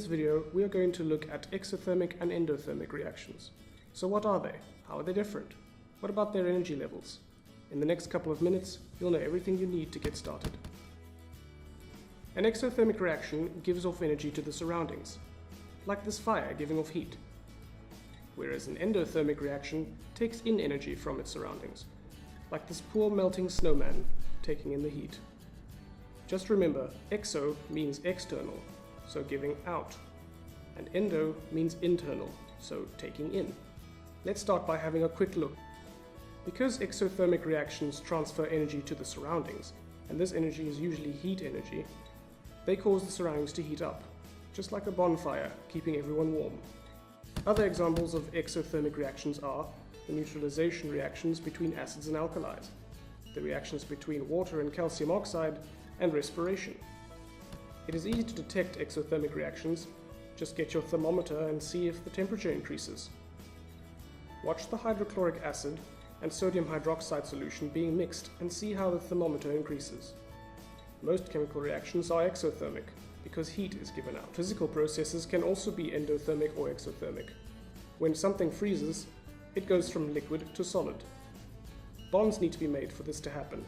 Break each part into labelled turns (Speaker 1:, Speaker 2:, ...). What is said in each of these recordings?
Speaker 1: this video, we are going to look at exothermic and endothermic reactions. So what are they? How are they different? What about their energy levels? In the next couple of minutes, you'll know everything you need to get started. An exothermic reaction gives off energy to the surroundings, like this fire giving off heat, whereas an endothermic reaction takes in energy from its surroundings, like this poor melting snowman taking in the heat. Just remember, exo means external, so giving out, and endo means internal, so taking in. Let's start by having a quick look. Because exothermic reactions transfer energy to the surroundings, and this energy is usually heat energy, they cause the surroundings to heat up, just like a bonfire, keeping everyone warm. Other examples of exothermic reactions are the neutralization reactions between acids and alkalis, the reactions between water and calcium oxide, and respiration. It is easy to detect exothermic reactions. Just get your thermometer and see if the temperature increases. Watch the hydrochloric acid and sodium hydroxide solution being mixed and see how the thermometer increases. Most chemical reactions are exothermic because heat is given out. Physical processes can also be endothermic or exothermic. When something freezes, it goes from liquid to solid. Bonds need to be made for this to happen,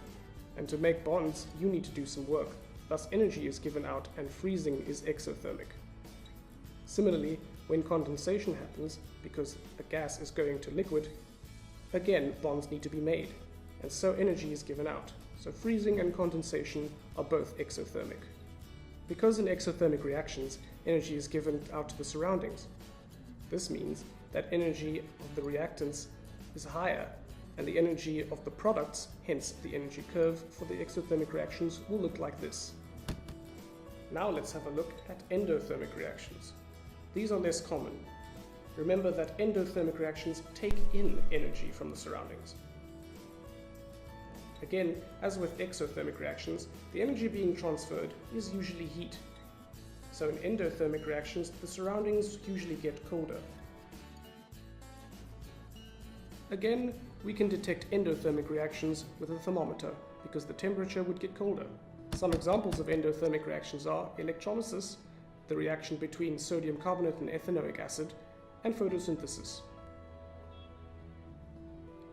Speaker 1: and to make bonds you need to do some work. Thus energy is given out and freezing is exothermic. Similarly, when condensation happens, because a gas is going to liquid, again bonds need to be made, and so energy is given out. So freezing and condensation are both exothermic. Because in exothermic reactions, energy is given out to the surroundings. This means that energy of the reactants is higher, and the energy of the products, hence the energy curve for the exothermic reactions, will look like this. Now let's have a look at endothermic reactions. These are less common. Remember that endothermic reactions take in energy from the surroundings. Again, as with exothermic reactions, the energy being transferred is usually heat. So in endothermic reactions, the surroundings usually get colder. Again, we can detect endothermic reactions with a thermometer because the temperature would get colder. Some examples of endothermic reactions are electrolysis, the reaction between sodium carbonate and ethanoic acid, and photosynthesis.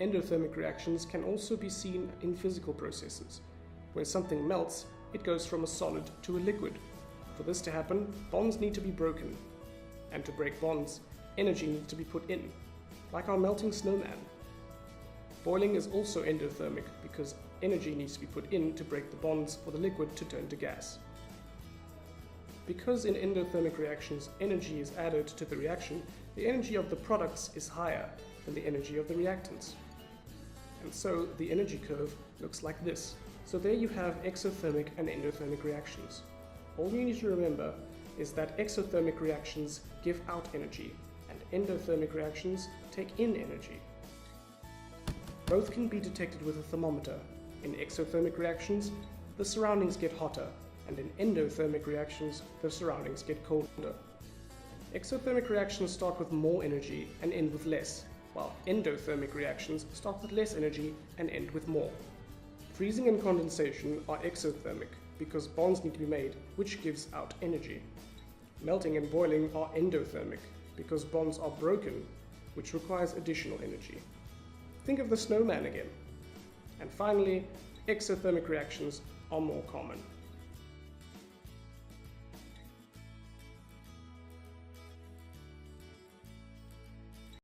Speaker 1: Endothermic reactions can also be seen in physical processes. When something melts, it goes from a solid to a liquid. For this to happen, bonds need to be broken. And to break bonds, energy needs to be put in, like our melting snowman. Boiling is also endothermic because energy needs to be put in to break the bonds for the liquid to turn to gas. Because in endothermic reactions energy is added to the reaction, the energy of the products is higher than the energy of the reactants. And so the energy curve looks like this. So there you have exothermic and endothermic reactions. All you need to remember is that exothermic reactions give out energy and endothermic reactions take in energy. Both can be detected with a thermometer. In exothermic reactions, the surroundings get hotter, and in endothermic reactions, the surroundings get colder. Exothermic reactions start with more energy and end with less, while endothermic reactions start with less energy and end with more. Freezing and condensation are exothermic because bonds need to be made, which gives out energy. Melting and boiling are endothermic because bonds are broken, which requires additional energy. Think of the snowman again. And finally, exothermic reactions are more common.